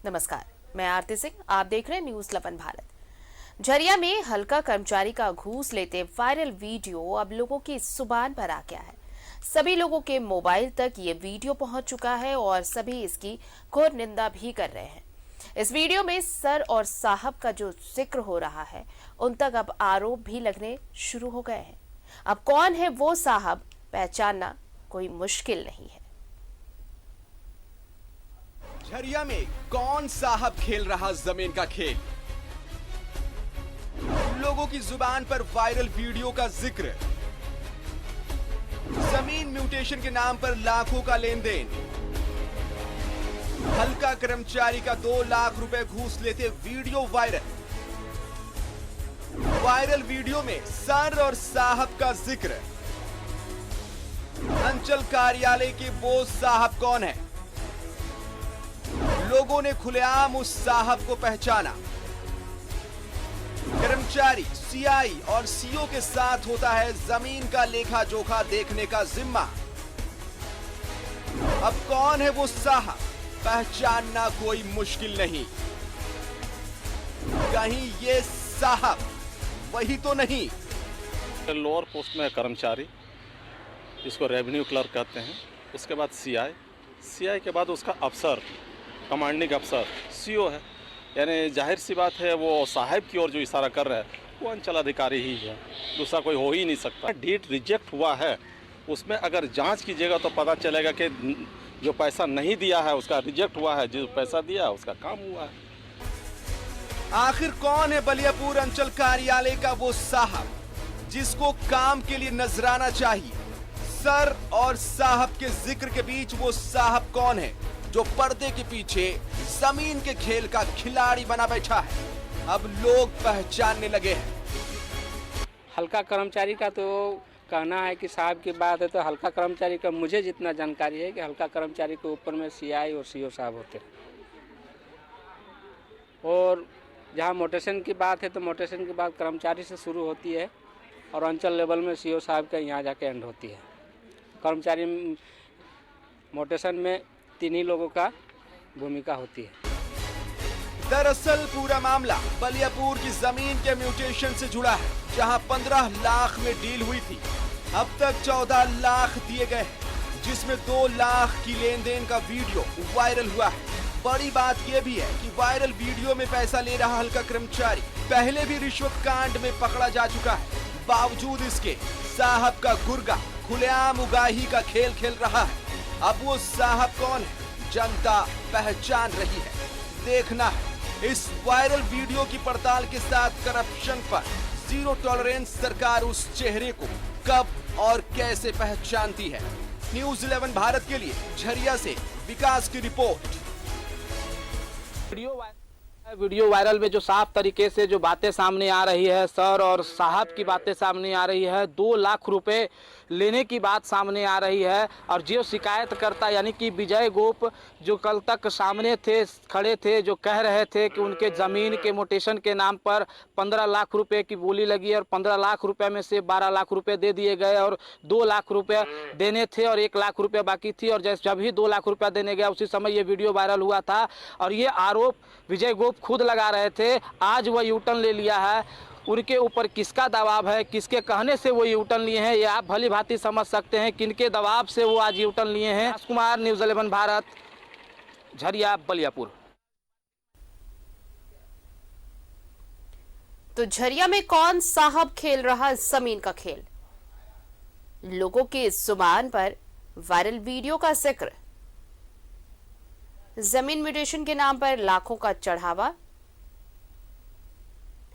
नमस्कार, मैं आरती सिंह। आप देख रहे हैं न्यूज 11 भारत। झरिया में हल्का कर्मचारी का घूस लेते वायरल वीडियो अब लोगों की जुबान पर आ गया है। सभी लोगों के मोबाइल तक ये वीडियो पहुंच चुका है और सभी इसकी घोर निंदा भी कर रहे हैं। इस वीडियो में सर और साहब का जो जिक्र हो रहा है, उन तक अब आरोप भी लगने शुरू हो गए हैं। अब कौन है वो साहब, पहचानना कोई मुश्किल नहीं है। झरिया में कौन साहब खेल रहा जमीन का खेल? लोगों की जुबान पर वायरल वीडियो का जिक्र, जमीन म्यूटेशन के नाम पर लाखों का लेन देन, हल्का कर्मचारी का 2 लाख रुपए घूस लेते वीडियो वायरल। वायरल वीडियो में सर और साहब का जिक्र। अंचल कार्यालय के वो साहब कौन है? लोगों ने खुलेआम उस साहब को पहचाना। कर्मचारी, सीआई और सीओ के साथ होता है जमीन का लेखा जोखा देखने का जिम्मा। अब कौन है वो साहब, पहचानना कोई मुश्किल नहीं। कहीं ये साहब वही तो नहीं? लोअर पोस्ट में कर्मचारी, इसको रेवेन्यू क्लर्क कहते हैं। उसके बाद सीआई के बाद उसका अफसर, कमांडिंग अफसर सीओ है। यानी जाहिर सी बात है वो साहब की ओर जो इशारा कर रहा है वो अंचल अधिकारी ही है, दूसरा कोई हो ही नहीं सकता। डीड रिजेक्ट हुआ है, उसमें अगर जांच कीजिएगा तो पता चलेगा कि जो पैसा नहीं दिया है उसका रिजेक्ट हुआ है, जो पैसा दिया उसका काम हुआ है। आखिर कौन है बलियापुर अंचल कार्यालय का वो साहब जिसको काम के लिए नजराना चाहिए? सर और साहब के जिक्र के बीच वो साहब कौन है जो पर्दे के पीछे जमीन के खेल का खिलाड़ी बना बैठा है? अब लोग पहचानने लगे हैं। हल्का कर्मचारी का तो कहना है कि साहब की बात है, तो हल्का कर्मचारी का मुझे जितना जानकारी है कि हल्का कर्मचारी के ऊपर में सीआई और सीओ साहब होते हैं। और जहाँ मोटेशन की बात है तो मोटेशन की बात कर्मचारी से शुरू होती है और अंचल लेवल में सीओ साहब का यहाँ जाके एंड होती है। कर्मचारी मोटेशन में 3 ही लोगों का भूमिका होती है। दरअसल पूरा मामला बलियापुर की जमीन के म्यूटेशन से जुड़ा है, जहां 15 लाख में डील हुई थी। अब तक 14 लाख दिए गए हैं, जिसमें 2 लाख की लेन देन का वीडियो वायरल हुआ है। बड़ी बात यह भी है कि वायरल वीडियो में पैसा ले रहा हल्का कर्मचारी पहले भी रिश्वत कांड में पकड़ा जा चुका है। बावजूद इसके साहब का गुर्गा खुलेआम उगाही का खेल खेल रहा है। अब वो साहब कौन है, जनता पहचान रही है। देखना है इस वायरल वीडियो की पड़ताल के साथ करप्शन पर जीरो टॉलरेंस सरकार उस चेहरे को कब और कैसे पहचानती है। न्यूज 11 भारत के लिए झरिया से विकास की रिपोर्ट। वीडियो वायरल में जो साफ तरीके से जो बातें सामने आ रही है, सर और साहब की बातें सामने आ रही है, 2 लाख रुपए लेने की बात सामने आ रही है। और जो शिकायतकर्ता यानी कि विजय गोप जो कल तक सामने थे, खड़े थे, जो कह रहे थे कि उनके ज़मीन के मोटेशन के नाम पर 15 लाख रुपए की बोली लगी और 15 लाख रुपए में से 12 लाख रुपए दे दिए गए और 2 लाख रुपए देने थे और 1 लाख रुपए बाकी थी। और जब ही 2 लाख रुपया देने गया उसी समय ये वीडियो वायरल हुआ था और ये आरोप विजय गोप खुद लगा रहे थे। आज वह यूटर्न ले लिया है। उनके ऊपर किसका दबाव है, किसके कहने से वो यूटर्न लिए हैं, ये आप भली भांति समझ सकते हैं किनके दबाव से वो आज यूटर्न लिए हैं। राजकुमार, न्यूज 11 भारत, झरिया, बलियापुर। तो झरिया में कौन साहब खेल रहा जमीन का खेल? लोगों की जुबान पर वायरल वीडियो का जिक्र, जमीन म्यूटेशन के नाम पर लाखों का चढ़ावा,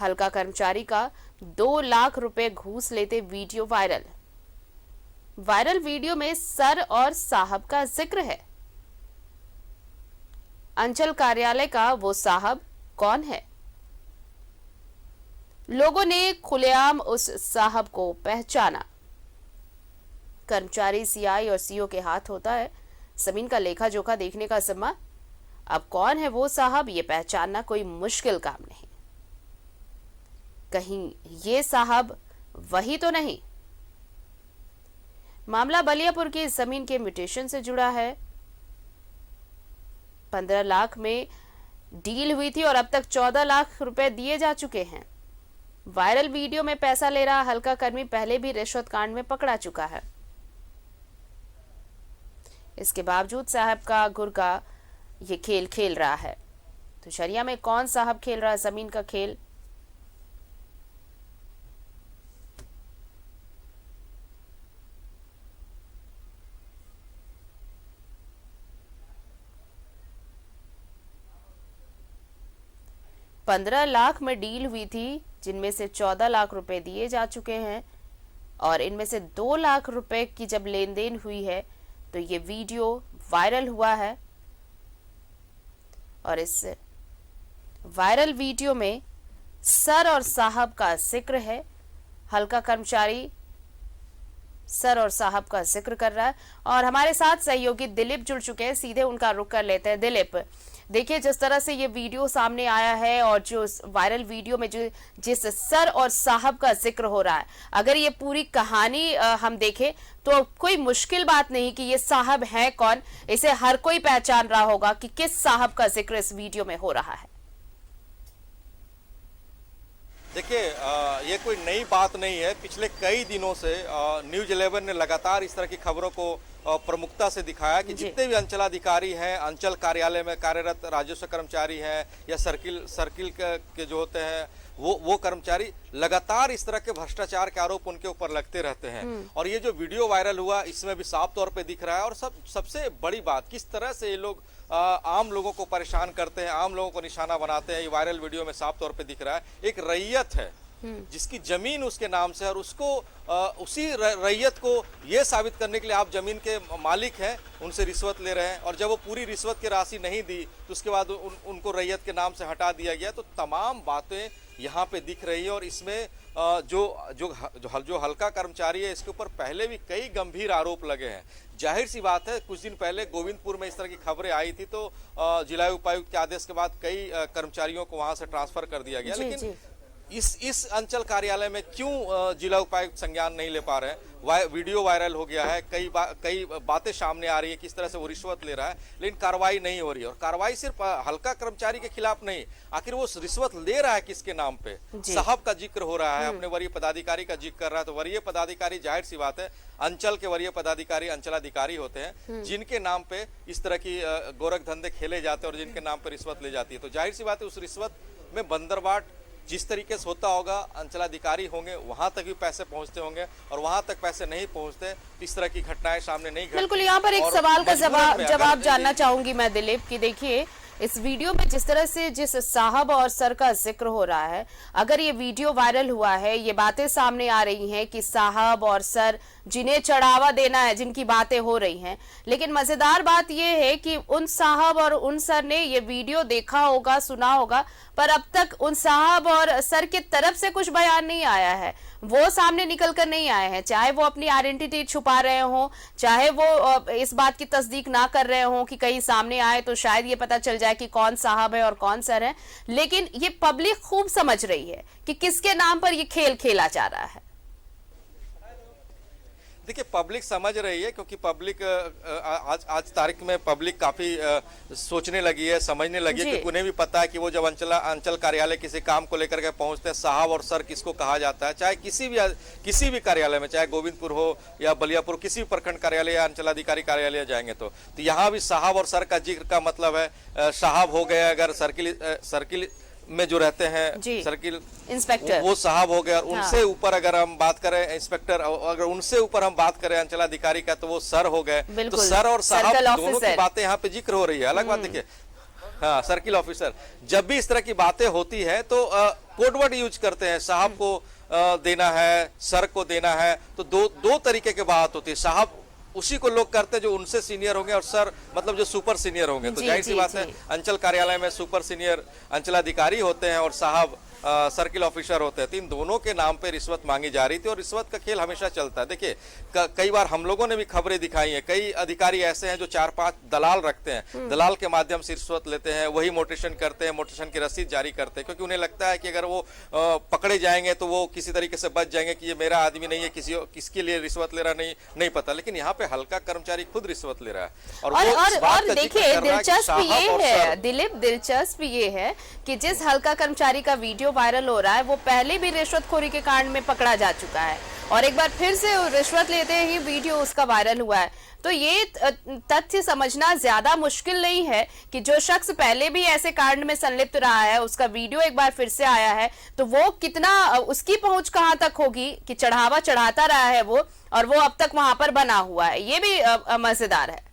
हल्का कर्मचारी का 2 लाख रुपए घूस लेते वीडियो वायरल। वायरल वीडियो में सर और साहब का जिक्र है। अंचल कार्यालय का वो साहब कौन है? लोगों ने खुलेआम उस साहब को पहचाना। कर्मचारी, सीआई और सीओ के हाथ होता है जमीन का लेखा जोखा देखने का जिम्मा। अब कौन है वो साहब, ये पहचानना कोई मुश्किल काम नहीं। कहीं ये साहब वही तो नहीं? मामला बलियापुर की जमीन के म्यूटेशन से जुड़ा है। 15 लाख में डील हुई थी और अब तक 14 लाख रुपए दिए जा चुके हैं। वायरल वीडियो में पैसा ले रहा हल्का कर्मी पहले भी रिश्वत कांड में पकड़ा चुका है। इसके बावजूद साहब का गुर्गा ये खेल खेल रहा है। तो झरिया में कौन साहब खेल रहा है जमीन का खेल? पंद्रह लाख में डील हुई थी, जिनमें से 14 लाख रुपए दिए जा चुके हैं और इनमें से 2 लाख रुपए की जब लेन देन हुई है तो ये वीडियो वायरल हुआ है। और इस वायरल वीडियो में सर और साहब का जिक्र है। हल्का कर्मचारी सर और साहब का जिक्र कर रहा है और हमारे साथ सहयोगी दिलीप जुड़ चुके हैं। सीधे उनका रुख कर लेते हैं। दिलीप, देखिए जिस तरह से ये वीडियो सामने आया है और जो वायरल वीडियो में जो जिस सर और साहब का जिक्र हो रहा है, अगर ये पूरी कहानी हम देखें तो कोई मुश्किल बात नहीं कि ये साहब हैं कौन। इसे हर कोई पहचान रहा होगा कि किस साहब का जिक्र इस वीडियो में हो रहा है। देखिए, ये कोई नई बात नहीं है। पिछले कई दिनों से न्यूज़ 11 ने लगातार इस तरह की खबरों को प्रमुखता से दिखाया कि जितने भी अंचलाधिकारी हैं, अंचल कार्यालय में कार्यरत राजस्व कर्मचारी हैं या सर्किल के जो होते हैं वो कर्मचारी लगातार इस तरह के भ्रष्टाचार के आरोप उनके ऊपर लगते रहते हैं। और ये जो वीडियो वायरल हुआ इसमें भी साफ तौर पे दिख रहा है। और सबसे बड़ी बात, किस तरह से ये लोग आम लोगों को परेशान करते हैं, आम लोगों को निशाना बनाते हैं, ये वायरल वीडियो में साफ तौर पे दिख रहा है। एक रैयत है जिसकी जमीन उसके नाम से है और उसको उसी रैयत को ये साबित करने के लिए आप जमीन के मालिक हैं, उनसे रिश्वत ले रहे हैं। और जब वो पूरी रिश्वत की राशि नहीं दी तो उसके बाद उनको रैयत के नाम से हटा दिया गया। तो तमाम बातें यहाँ पे दिख रही है। और इसमें जो हल्का कर्मचारी है इसके ऊपर पहले भी कई गंभीर आरोप लगे हैं। जाहिर सी बात है, कुछ दिन पहले गोविंदपुर में इस तरह की खबरें आई थी तो जिला उपायुक्त के आदेश के बाद कई कर्मचारियों को वहां से ट्रांसफर कर दिया गया। लेकिन इस अंचल कार्यालय में क्यों जिला उपायुक्त संज्ञान नहीं ले पा रहे हैं? वीडियो वायरल हो गया है, कई बातें सामने आ रही है किस तरह से वो रिश्वत ले रहा है, लेकिन कार्रवाई नहीं हो रही है। और कार्रवाई सिर्फ हल्का कर्मचारी के खिलाफ नहीं, आखिर वो रिश्वत ले रहा है किसके नाम पे? साहब का जिक्र हो रहा है, अपने वरीय पदाधिकारी का जिक्र कर रहा है। तो वरीय पदाधिकारी, जाहिर सी बात है, अंचल के वरीय पदाधिकारी अंचलाधिकारी होते हैं जिनके नाम पे इस तरह की गोरख धंधे खेले जाते हैं और जिनके नाम पे रिश्वत ले जाती है। तो जाहिर सी बात है, उस रिश्वत में बंदरबाट जिस तरीके से होता होगा, अंचलाधिकारी होंगे वहां तक भी पैसे पहुंचते होंगे और वहां तक पैसे नहीं पहुंचते, इस तरह की घटनाएं सामने नहीं घटती। बिल्कुल, यहाँ पर एक सवाल का जवाब जानना चाहूंगी मैं दिलीप की। देखिए इस वीडियो में जिस तरह से जिस साहब और सर का जिक्र हो रहा है, अगर ये वीडियो वायरल हुआ है, ये बातें सामने आ रही हैं कि साहब और सर जिन्हें चढ़ावा देना है, जिनकी बातें हो रही हैं, लेकिन मजेदार बात यह है कि उन साहब और उन सर ने ये वीडियो देखा होगा, सुना होगा, पर अब तक उन साहब और सर की तरफ से कुछ बयान नहीं आया है। वो सामने निकल कर नहीं आए हैं, चाहे वो अपनी आइडेंटिटी छुपा रहे हो, चाहे वो इस बात की तस्दीक ना कर रहे हो कि कहीं सामने आए तो शायद ये पता चल जाए कि कौन साहब है और कौन सर है। लेकिन ये पब्लिक खूब समझ रही है कि किसके नाम पर ये खेल खेला जा रहा है। देखिए, पब्लिक समझ रही है क्योंकि पब्लिक आज तारीख में पब्लिक काफ़ी सोचने लगी है, समझने लगी है, क्योंकि उन्हें भी पता है कि वो जब अंचल कार्यालय किसी काम को लेकर के पहुंचते हैं, साहब और सर किसको कहा जाता है, चाहे किसी भी कार्यालय में, चाहे गोविंदपुर हो या बलियापुर, किसी भी प्रखंड कार्यालय या अंचलाधिकारी कार्यालय जाएंगे तो यहाँ भी साहब और सर का जिक्र का मतलब है साहब हो गया अगर सर्किल में जो रहते हैं सर्किल इंस्पेक्टर, वो साहब हो गया। उनसे ऊपर अगर हम बात करें इंस्पेक्टर, अगर उनसे ऊपर हम बात करें अंचलाधिकारी का तो वो सर हो गए। तो सर और साहब दोनों की बातें यहाँ पे जिक्र हो रही है। अलग बात देखिए, हाँ, सर्किल ऑफिसर, जब भी इस तरह की बातें होती है तो कोडवर्ड यूज करते हैं, साहब को देना है, सर को देना है, तो दो तरीके की बात होती है। साहब उसी को लोग करते हैं जो उनसे सीनियर होंगे और सर मतलब जो सुपर सीनियर होंगे। तो जाहिर सी बात है, अंचल कार्यालय में सुपर सीनियर अंचलाधिकारी होते हैं और साहब सर्किल ऑफिसर होते हैं। तो इन दोनों के नाम पे रिश्वत मांगी जा रही थी और रिश्वत का खेल हमेशा चलता है। देखिए, कई बार हम लोगों ने भी खबरें दिखाई हैं, कई अधिकारी ऐसे हैं जो 4-5 दलाल रखते हैं, दलाल के माध्यम से रिश्वत लेते हैं, वही मोटेशन करते हैं, मोटेशन की रसीद जारी करते हैं, क्योंकि उन्हें लगता है कि अगर वो पकड़े जाएंगे तो वो किसी तरीके से बच जाएंगे कि ये मेरा आदमी नहीं है, किसके लिए रिश्वत ले रहा नहीं पता। लेकिन यहाँ पे पे हल्का कर्मचारी खुद रिश्वत ले रहा है और वो इस बात का जिक्र देखिए कर रहा है कि दिलचस्प साहब ये और है सर। दिलीप, दिलचस्प ये है कि जिस हल्का कर्मचारी का वीडियो वायरल हो रहा है वो पहले भी रिश्वतखोरी के कांड में पकड़ा जा चुका है और एक बार फिर से रिश्वत लेते ही वीडियो उसका वायरल हुआ है। तो ये तथ्य समझना ज्यादा मुश्किल नहीं है कि जो शख्स पहले भी ऐसे कांड में संलिप्त रहा है, उसका वीडियो एक बार फिर से आया है, तो वो कितना, उसकी पहुंच कहां तक होगी कि चढ़ावा चढ़ाता रहा है वो और वो अब तक वहां पर बना हुआ है। ये भी मजेदार है।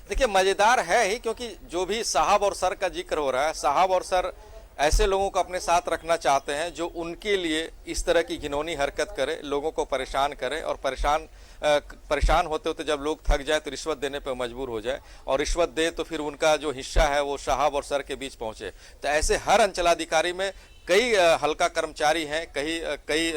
देखिए मजेदार है ही, क्योंकि जो भी साहब और सर का जिक्र हो रहा है, साहब और सर ऐसे लोगों को अपने साथ रखना चाहते हैं जो उनके लिए इस तरह की घिनौनी हरकत करे, लोगों को परेशान करे और परेशान होते होते जब लोग थक जाए तो रिश्वत देने पर मजबूर हो जाए और रिश्वत दे तो फिर उनका जो हिस्सा है वो साहब और सर के बीच पहुंचे। तो ऐसे हर अंचलाधिकारी में कई हल्का कर्मचारी हैं, कई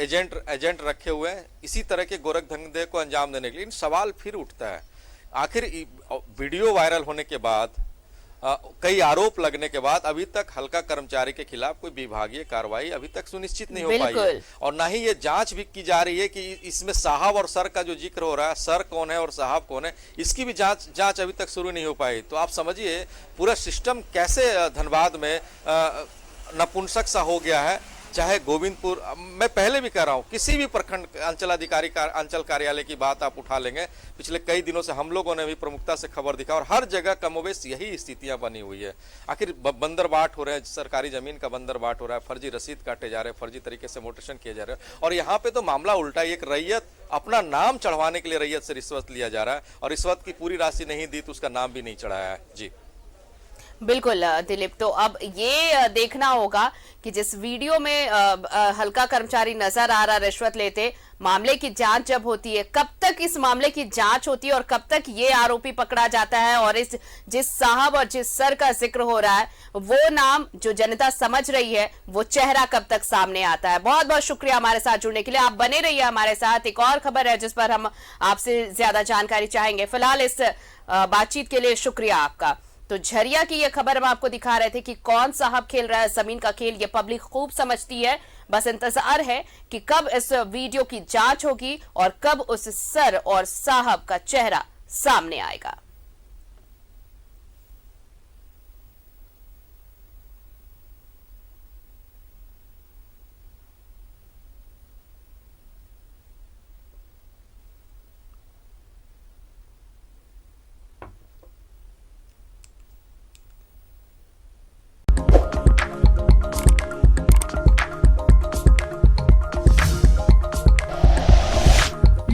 एजेंट रखे हुए हैं इसी तरह के गोरख धंधे को अंजाम देने के लिए। सवाल फिर उठता है, आखिर वीडियो वायरल होने के बाद, कई आरोप लगने के बाद अभी तक हल्का कर्मचारी के खिलाफ कोई विभागीय कार्रवाई अभी तक सुनिश्चित नहीं हो पाई है और ना ही ये जांच भी की जा रही है कि इसमें साहब और सर का जो जिक्र हो रहा है, सर कौन है और साहब कौन है, इसकी भी जांच अभी तक शुरू नहीं हो पाई। तो आप समझिए पूरा सिस्टम कैसे धनबाद में नपुंसक सा हो गया है। चाहे गोविंदपुर, मैं पहले भी कह रहा हूं, किसी भी प्रखंड अंचलाधिकारी का अंचल कार्यालय की बात आप उठा लेंगे, पिछले कई दिनों से हम लोगों ने भी प्रमुखता से खबर दिखा और हर जगह कमोबेश यही स्थितियां बनी हुई है। आखिर बंदर बाट हो रहे हैं, सरकारी जमीन का बंदर बाट हो रहा है, फर्जी रसीद काटे जा रहे हैं, फर्जी तरीके से मोटेशन किए जा रहे हैं और यहाँ पे तो मामला उल्टा, एक रैयत अपना नाम चढ़वाने के लिए रैयत से रिश्वत लिया जा रहा है और रिश्वत की पूरी राशि नहीं दी तो उसका नाम भी नहीं चढ़ाया है। जी बिल्कुल दिलीप, तो अब ये देखना होगा कि जिस वीडियो में हल्का कर्मचारी नजर आ रहा रिश्वत लेते, मामले की जांच जब होती है, कब तक इस मामले की जांच होती है और कब तक ये आरोपी पकड़ा जाता है और इस जिस साहब और जिस सर का जिक्र हो रहा है वो नाम जो जनता समझ रही है, वो चेहरा कब तक सामने आता है। बहुत बहुत शुक्रिया हमारे साथ जुड़ने के लिए, आप बने रहिए हमारे साथ। एक और खबर है जिस पर हम आपसे ज्यादा जानकारी चाहेंगे। फिलहाल इस बातचीत के लिए शुक्रिया आपका। तो झरिया की यह खबर हम आपको दिखा रहे थे कि कौन साहब खेल रहा है जमीन का खेल, ये पब्लिक खूब समझती है। बस इंतजार है कि कब इस वीडियो की जांच होगी और कब उस सर और साहब का चेहरा सामने आएगा।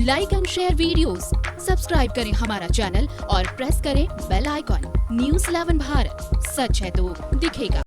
Like and share videos, subscribe करें हमारा चैनल और प्रेस करें बेल आइकॉन। न्यूज़ 11 भारत, सच है तो दिखेगा।